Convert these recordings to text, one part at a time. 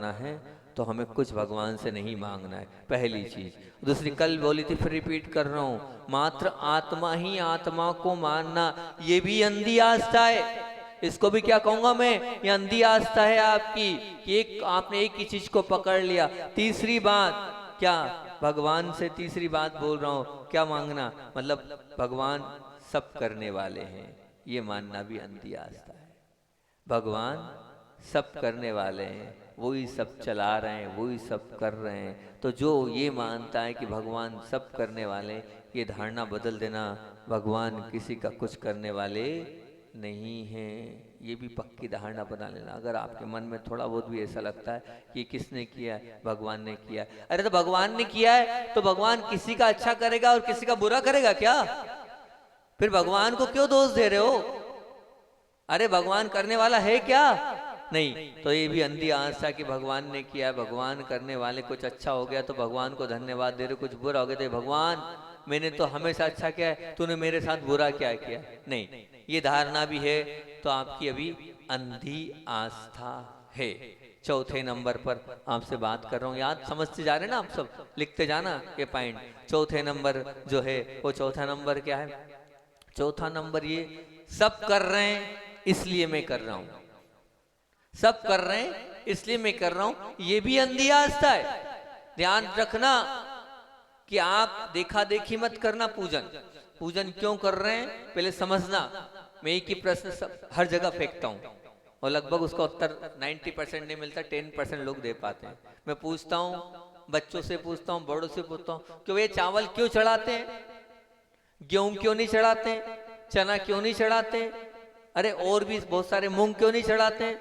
करवाना है तो हमें कुछ भगवान से नहीं मांगना है, पहली चीज। दूसरी कल बोली थी, फिर रिपीट कर रहा हूं, मात्र आत्मा ही आत्मा को मानना, ये भी अंधी आस्था है। इसको भी क्या कहूंगा मैं, ये अंधी आस्था है आपकी कि एक आपने एक ही चीज को पकड़ लिया। तीसरी बात क्या, भगवान से तीसरी बात बोल रहा हूं, क्या मांगना, मतलब भगवान सब करने वाले हैं, ये मानना भी अंधी आस्था है। भगवान सब करने वाले हैं, वही सब चला रहे हैं, वही सब कर रहे हैं। तो जो ये मानता है कि भगवान सब करने वाले, ये धारणा बदल देना, भगवान किसी का कुछ करने वाले नहीं हैं, ये भी पक्की धारणा बना लेना। अगर आपके मन में थोड़ा बहुत भी ऐसा लगता है कि किसने किया है, भगवान ने किया है, अरे तो भगवान ने किया है तो भगवान किसी का अच्छा करेगा और किसी का बुरा करेगा क्या? फिर भगवान को क्यों दोष दे रहे हो? अरे भगवान करने वाला है क्या? नहीं। तो ये भी अंधी आस्था कि भगवान ने किया, भगवान करने वाले, कुछ अच्छा हो गया तो भगवान को धन्यवाद दे रहे, कुछ बुरा हो गया तो भगवान मैंने तो हमेशा अच्छा किया है, तूने मेरे साथ बुरा क्या किया? नहीं, ये धारणा भी है तो आपकी अभी अंधी आस्था है। चौथे नंबर पर आपसे बात कर रहा हूँ, याद समझते जा रहे हैं ना आप सब, लिखते जाना ये पॉइंट। चौथे नंबर जो है वो चौथा नंबर क्या है? चौथा नंबर ये, सब कर रहे हैं इसलिए मैं कर रहा हूं, सब कर रहे हैं इसलिए मैं कर रहा हूं, ये भी अंधी आस्था है। ध्यान रखना कि आप देखा देखी मत करना। पूजन पूजन क्यों कर रहे हैं पहले समझना। मैं एक ही प्रश्न हर जगह फेंकता हूं और लगभग उसका उत्तर 90% नहीं मिलता, 10% लोग दे पाते हैं। मैं पूछता हूं, बच्चों से पूछता हूं, बड़ों से पूछता हूं कि वे चावल क्यों चढ़ाते हैं, गेहूं क्यों नहीं चढ़ाते, चना क्यों नहीं चढ़ाते, अरे और भी बहुत सारे मूंग क्यों नहीं चढ़ाते?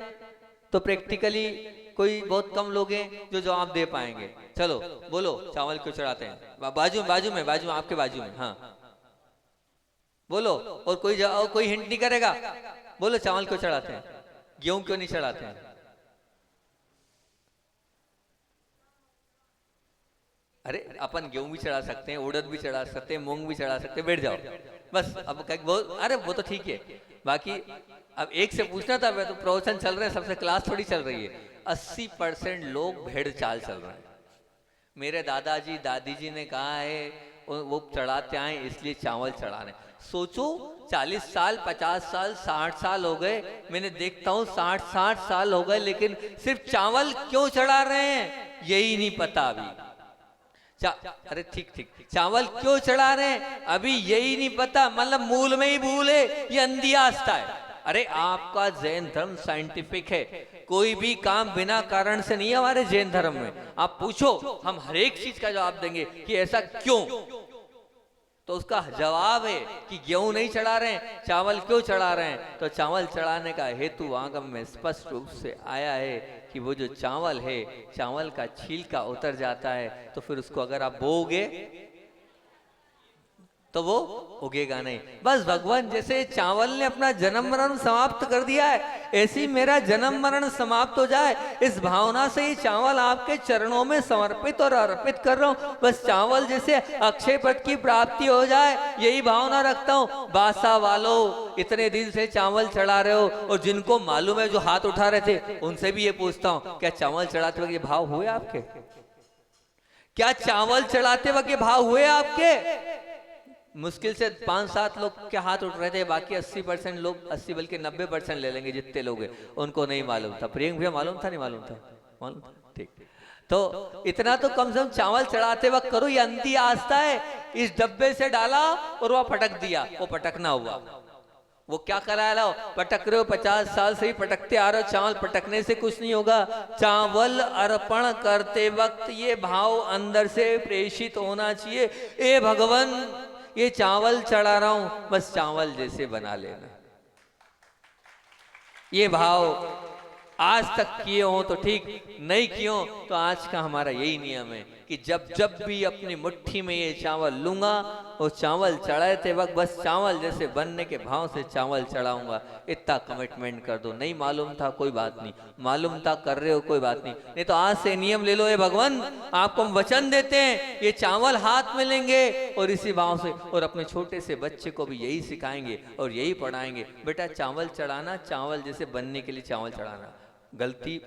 तो प्रैक्टिकली कोई बहुत कम लोग हैं जो जवाब दे पाएंगे। चलो बोलो, चावल क्यों चढ़ाते हैं? बाजू में आपके बाजू में, हाँ बोलो। और कोई हिंट नहीं करेगा? बोलो चावल क्यों चढ़ाते हैं, गेहूं क्यों नहीं चढ़ाते हैं? अरे अपन गेहूं भी चढ़ा सकते हैं, उड़द भी चढ़ा सकते हैं, मूंग भी चढ़ा सकते हैं, बैठ जाओ बस। अब अरे वो तो ठीक है, बाकी अब एक से पूछना था, तो प्रवचन चल रहे हैं, सबसे क्लास थोड़ी चल रही है। 80% लोग भेड़ चाल चल रहे हैं। मेरे दादाजी दादी जी ने कहा है वो चढ़ाते आए इसलिए चावल चढ़ाने। सोचो 40 साल 50 साल 60 साल हो गए, मैंने देखता हूँ 60 साल हो गए, लेकिन सिर्फ चावल क्यों चढ़ा रहे हैं यही नहीं पता अभी। अरे ठीक, चावल क्यों चढ़ा रहे हैं अभी यही नहीं पता, मतलब मूल में ही भूल है, ये अंधी आस्था है। अरे आपका जैन धर्म साइंटिफिक है, कोई भी काम बिना कारण से नहीं है हमारे जैन धर्म में। आप पूछो, हम हर एक चीज का जवाब देंगे कि ऐसा क्यों, तो उसका जवाब है कि गेहूं नहीं चढ़ा रहे हैं, चावल क्यों चढ़ा रहे हैं? तो चावल चढ़ाने का हेतु आगम में स्पष्ट रूप से आया है कि वो जो चावल है, चावल का छिलका उतर जाता है, तो फिर उसको अगर आप बोओगे तो वो उगेगा नहीं। बस भगवान जैसे चावल ने अपना जन्म मरण समाप्त कर दिया है, ऐसे ही मेरा जन्म मरण समाप्त हो जाए, इस भावना से ही चावल आपके चरणों में समर्पित और अर्पित कर रहा हूँ। बस चावल जैसे अक्षय पद की प्राप्ति हो जाए, यही भावना रखता हूँ। बासा वालों, इतने दिन से चावल चढ़ा रहे हो, और जिनको मालूम है जो हाथ उठा रहे थे उनसे भी ये पूछता हूँ, क्या चावल चढ़ाते वक्त ये भाव हुए आपके? क्या चावल चढ़ाते वक्त ये भाव हुए आपके? मुश्किल से 5-7 लोग के हाथ उठ रहे थे, बाकी 80% लोग, 80 बल्कि 90% ले लेंगे जितने लोग हैं, उनको नहीं मालूम था। प्रियंक भैया मालूम था? नहीं मालूम था? मालूम था, ठीक। तो इतना तो कम से कम चावल चढ़ाते वक्त करो, ये अंधी आस्था है। इस डब्बे से डाला और वह पटक दिया, वो पटकना हुआ। वो क्या कराया लो, पटक रहे हो, 50 साल से ही पटकते आ रहे हो, चावल पटकने से कुछ नहीं होगा। चावल अर्पण करते वक्त ये भाव अंदर से प्रेषित होना चाहिए, ए भगवान ये चावल चढ़ा रहा हूं, बस चावल जैसे बना लेना। ये भाव आज तक किए हो तो ठीक, नहीं किए हो तो आज का हमारा यही नियम है कि जब जब भी अपनी मुट्ठी में ये चावल लूंगा, वो चावल चढ़ाते वक्त बस चावल जैसे बनने के भाव से चावल चढ़ाऊंगा। इतना कमिटमेंट कर दो। नहीं मालूम था कोई बात नहीं, मालूम था कर रहे हो कोई बात नहीं, नहीं तो आज से नियम ले लो, ये भगवान आपको हम वचन देते हैं, ये चावल हाथ में लेंगे और इसी भाव से, और अपने छोटे से बच्चे को भी यही सिखाएंगे और यही पढ़ाएंगे, बेटा चावल चढ़ाना, चावल जैसे बनने के लिए चावल चढ़ाना। गलती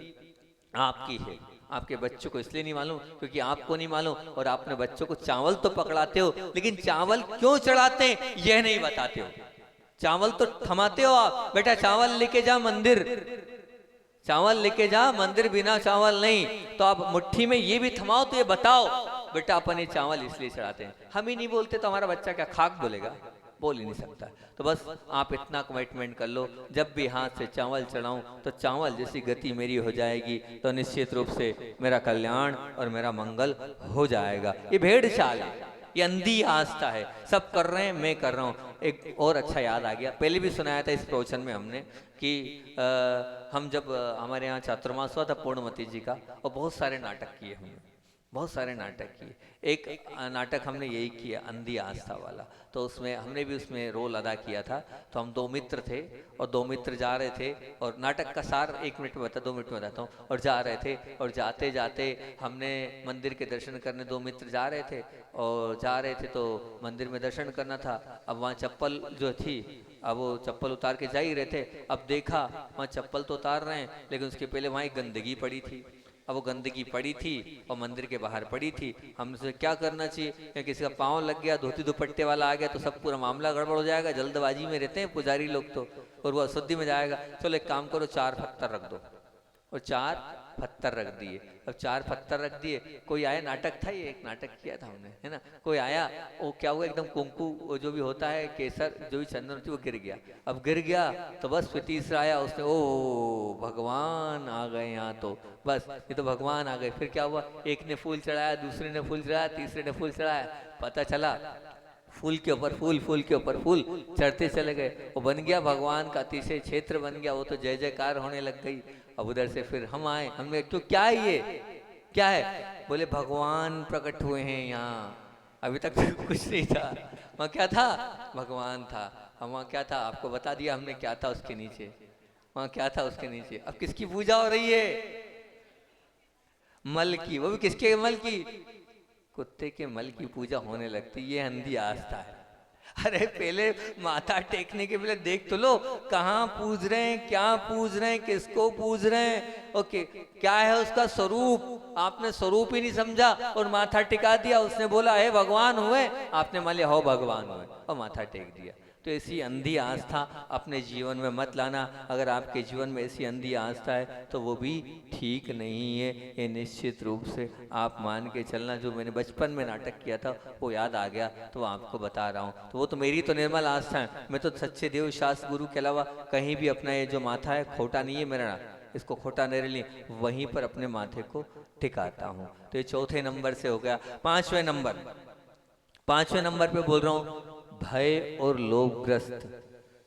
आपकी है। आपके बच्चों को इसलिए नहीं मालूम क्योंकि आपको नहीं मालूम, और आपने बच्चों को चावल तो पकड़ाते हो, लेकिन चावल क्यों चढ़ाते हैं यह नहीं बताते हो। चावल तो थमाते हो आप, बेटा चावल लेके जा मंदिर, चावल लेके जा मंदिर, बिना चावल नहीं। तो आप मुट्ठी में ये भी थमाओ तो ये बताओ बेटा अपन ये चावल इसलिए चढ़ाते हैं। हम ही नहीं बोलते तो हमारा बच्चा क्या खाक बोलेगा? बोल ही नहीं सकता। तो बस आप इतना कमिटमेंट कर लो, जब भी हाथ से चावल चढ़ाऊं तो चावल जैसी गति मेरी हो जाएगी तो निश्चित रूप से मेरा कल्याण और मेरा मंगल हो जाएगा। ये भेड़ चाल है, ये अंधी आस्था है। सब कर रहे हैं, मैं कर रहा हूँ। एक और अच्छा याद आ गया, पहले भी सुनाया था इस प्रवचन में हमने कि हम जब हमारे यहाँ चातुर्मास हुआ था पूर्णमती जी का, और बहुत सारे नाटक किए हमने, बहुत सारे नाटक किए। एक नाटक हमने यही किया अंधी आस्था वाला, तो उसमें हमने भी उसमें रोल अदा किया था। तो हम दो मित्र थे और दो मित्र जा रहे थे, और नाटक का सार 1 मिनट में बता, 2 मिनट में बताता हूँ। और जा रहे थे और जाते जाते हमने मंदिर के दर्शन करने, दो मित्र जा रहे थे और जा रहे थे तो मंदिर में दर्शन करना था। अब वहाँ चप्पल जो थी, अब वो चप्पल उतार के जा ही रहे थे, अब देखा वहाँ चप्पल तो उतार रहे हैं लेकिन उसके पहले वहाँ एक गंदगी पड़ी थी। अब वो गंदगी पड़ी थी और मंदिर के बाहर पड़ी थी। हमसे क्या करना चाहिए, या किसी का पाँव लग गया, धोती दुपट्टे वाला आ गया तो सब पूरा मामला गड़बड़ हो जाएगा। जल्दबाजी में रहते हैं पुजारी लोग तो, और वो अशुद्धि में जाएगा। चलो एक काम करो, 4 पत्थर रख दो, और 4 पत्थर रख दिए। अब 4 पत्थर रख दिए, कोई आया, नाटक था ये, एक नाटक किया था हमने, है ना। कोई आया, वो क्या हुआ, एकदम कुंकू जो भी होता है, केसर जो भी चंदन होती है वो गिर गया। अब गिर गया तो बस फिर तीसरा आया, उसने ओ भगवान आ गए यहाँ, तो बस ये तो भगवान आ गए। फिर क्या हुआ, एक ने फूल चढ़ाया, दूसरे ने फूल चढ़ाया, तीसरे ने फूल चढ़ाया, पता चला फूल के ऊपर फूल, फूल के ऊपर फूल चढ़ते चले गए। वो बन गया भगवान का अतिशय क्षेत्र बन गया, वो तो जय जयकार होने लग गई। अब उधर से फिर हम आए, हमने तो क्या है ये, क्या है? बोले भगवान प्रकट हुए हैं यहाँ, अभी तक तो कुछ नहीं था। वहाँ क्या था? भगवान था। हम वहाँ क्या था आपको बता दिया हमने, क्या था उसके नीचे, वहाँ क्या था उसके नीचे। अब किसकी पूजा हो रही है? मल की, वो भी किसके मल की? कुत्ते के मल की पूजा होने लगती। ये अंधी आस्था है। अरे पहले माथा टेकने के पहले देख तो लो कहाँ पूज रहे हैं, क्या पूज रहे हैं, किसको पूज रहे हैं, ओके क्या है उसका स्वरूप। आपने स्वरूप ही नहीं समझा और माथा टिका दिया। उसने बोला हे भगवान हुए, आपने मान लिया हो भगवान हुए और माथा टेक दिया। तो ऐसी अंधी आस्था अपने जीवन में मत लाना। अगर आपके जीवन में ऐसी अंधी आस्था है तो वो भी ठीक नहीं है। ये निश्चित रूप से आप मान के चलना। जो मैंने बचपन में नाटक किया था वो याद आ गया तो आपको बता रहा हूँ। तो वो तो मेरी तो निर्मल आस्था है। मैं तो सच्चे देव शास्त्र गुरु के अलावा कहीं भी अपना ये जो माथा है खोटा नहीं है मेरा, इसको खोटा नहीं लिए वहीं पर अपने माथे को टिकाता हूँ। तो ये चौथे नंबर से हो गया। पांचवें नंबर पे बोल रहा हूँ, भय और लोभग्रस्त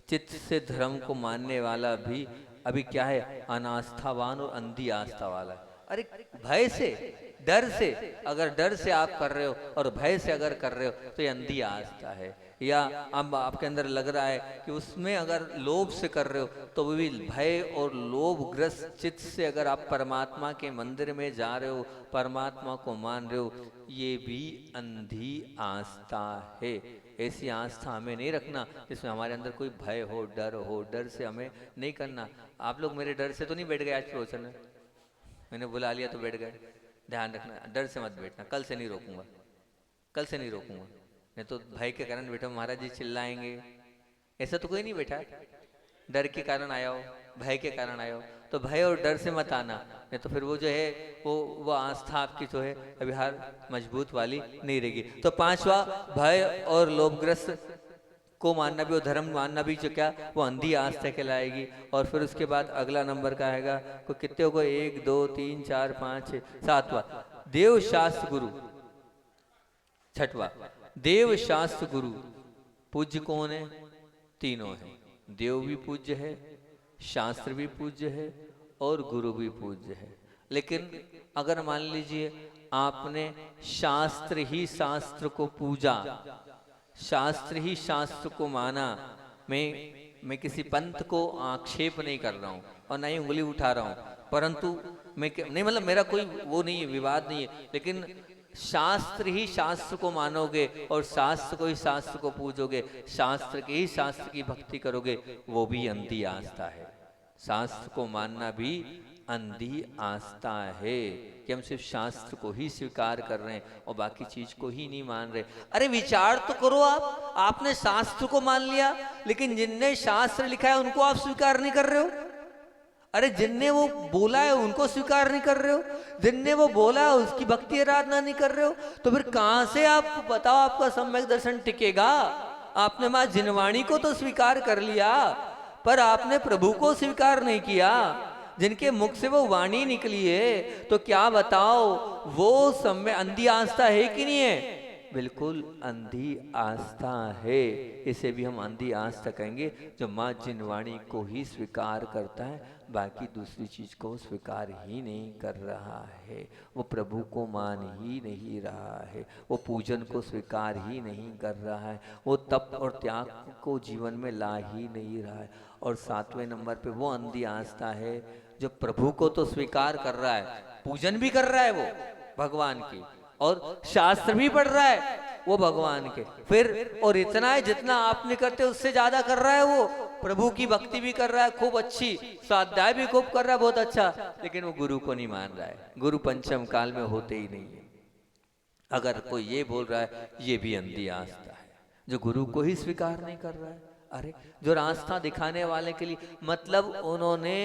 चित्त से धर्म को मानने वाला भी अभी क्या है, अनास्थावान और अंधी आस्था वाला है। अरे भय से, डर से, अगर डर से आप कर रहे हो और भय से अगर कर रहे हो तो ये अंधी आस्था है। या अब आपके अंदर लग रहा है कि उसमें अगर लोभ से कर रहे हो तो वो भी भय और लोभग्रस्त चित्त से अगर आप परमात्मा के मंदिर में जा रहे हो, परमात्मा को मान रहे हो, ये भी अंधी आस्था है। ऐसी आस्था हमें नहीं रखना जिसमें हमारे अंदर कोई भय हो, डर हो। डर से हमें नहीं करना। आप लोग मेरे डर से तो नहीं बैठ गए आज प्रवचन में, मैंने बुला लिया तो बैठ गए। ध्यान रखना, डर से मत बैठना। कल से नहीं रोकूंगा, कल से नहीं रोकूंगा। नहीं तो भय के कारण बैठो, महाराज जी चिल्लाएंगे, ऐसा तो कोई नहीं बैठा है। डर के कारण आया हो, भय के कारण आया हो, तो भय और डर से मत आना। नहीं तो फिर वो जो है वो आस्था आपकी जो है अभी हर मजबूत वाली नहीं रहेगी। तो पांचवा, भय और लोभग्रस्त को मानना भी और धर्म मानना भी जो क्या वो अंधी आस्था कहलाएगी। और फिर उसके बाद अगला नंबर का आएगा, को कितने को 1 2 3 4 5 6 7वां, देव शास्त्र गुरु। छठवा, देव शास्त्र गुरु। पूज्य कौन है? तीनों है। देव भी पूज्य है, शास्त्र भी पूज्य है और गुरु भी पूज्य है। लेकिन अगर मान लीजिए आपने शास्त्र ही शास्त्र को पूजा, शास्त्र ही शास्त्र को माना, मैं किसी पंथ को आक्षेप नहीं कर रहा हूँ और ना ही उंगली उठा रहा हूँ, परंतु मैं नहीं, मतलब मेरा कोई वो नहीं है, विवाद नहीं है, लेकिन शास्त्र ही शास्त्र को मानोगे और शास्त्र को ही शास्त्र को पूजोगे, शास्त्र के ही शास्त्र की भक्ति करोगे, वो भी अंधी आस्था है। शास्त्र को मानना भी अंधी आस्था है कि हम सिर्फ शास्त्र को ही स्वीकार कर रहे हैं और बाकी चीज को ही नहीं मान रहे। अरे विचार तो करो आप, आपने शास्त्र को मान लिया लेकिन जिनने शास्त्र लिखा है उनको आप स्वीकार नहीं कर रहे हो। अरे जिनने वो बोला है उनको स्वीकार नहीं कर रहे हो, जिनने वो बोला है उसकी भक्ति आराधना नहीं कर रहे हो, तो फिर कहां से आप बताओ आपका सम्यक दर्शन टिकेगा। आपने मां जिनवाणी को तो स्वीकार कर लिया पर आपने प्रभु को स्वीकार नहीं किया, जिनके मुख से वो वाणी निकली है। तो क्या बताओ वो सम्यक अंधी आस्था है कि नहीं है? बिल्कुल अंधी आस्था है। इसे भी हम अंधी आस्था कहेंगे जो माँ जिनवाणी को ही स्वीकार करता है, बाकी दूसरी चीज को स्वीकार ही नहीं कर रहा है। वो प्रभु को मान ही नहीं रहा है, वो पूजन को स्वीकार ही नहीं कर रहा है, वो तप और त्याग को जीवन में ला ही नहीं रहा है। और 7वें नंबर पे वो अंधी आस्था है जो प्रभु को तो स्वीकार कर रहा है, पूजन भी कर रहा है वो भगवान की, और शास्त्र भी पढ़ रहा है वो भगवान के, फिर और इतना है जितना आप नहीं करते उससे ज्यादा कर रहा है। वो प्रभु की भक्ति भी कर रहा है खूब अच्छी, स्वाध्याय भी खूब कर रहा है बहुत अच्छा, लेकिन वो गुरु को नहीं मान रहा है। गुरु पंचम काल में होते ही नहीं है। अगर कोई ये बोल रहा है ये भी अंधी आस्था है, जो गुरु को ही स्वीकार नहीं कर रहा है। अरे जो रास्ता दिखाने वाले के लिए, मतलब उन्होंने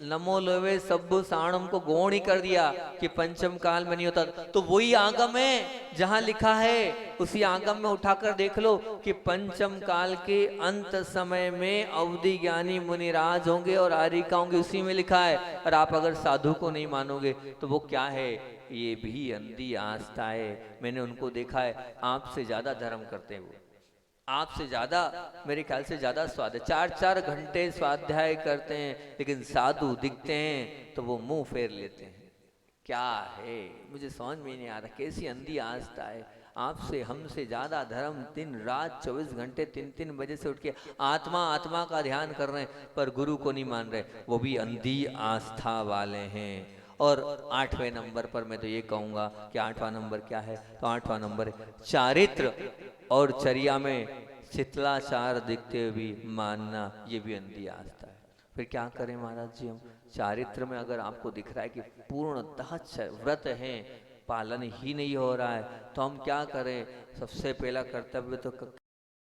नमो लोवे सब्बु साणम को गौण ही कर दिया कि पंचम काल में नहीं होता। तो वही आगम है जहां लिखा है, उसी आगम में उठाकर देख लो कि पंचम काल के अंत समय में अवधि ज्ञानी मुनिराज होंगे और आरिका होंगे, उसी में लिखा है। और आप अगर साधु को नहीं मानोगे तो वो क्या है? ये भी अंधी आस्था है। मैंने उनको देखा है, आपसे ज्यादा धर्म करते हैं वो, आपसे ज्यादा, मेरे ख्याल से ज्यादा स्वाध्याय, 4-4 घंटे स्वाध्याय करते हैं, लेकिन साधु दिखते हैं तो वो मुंह फेर लेते हैं। क्या है मुझे समझ में नहीं आ रहा, कैसी अंधी आस्था है। आपसे हमसे ज्यादा धर्म, दिन रात 24 घंटे 3-3 बजे से उठ के आत्मा आत्मा का ध्यान कर रहे हैं, पर गुरु को नहीं मान रहे, वो भी अंधी आस्था वाले हैं। और 8वें नंबर पर मैं तो ये कहूंगा कि 8वां नंबर क्या है? तो 8वां नंबर है चारित्र और चर्या में शिथिलाचार दिखते हुए भी मानना, ये भी अंधी आस्था है। फिर क्या करें महाराज जी? हम चारित्र में अगर आपको दिख रहा है कि पूर्णतः व्रत है, पालन ही नहीं हो रहा है, तो हम क्या करें? सबसे पहला कर्तव्य तो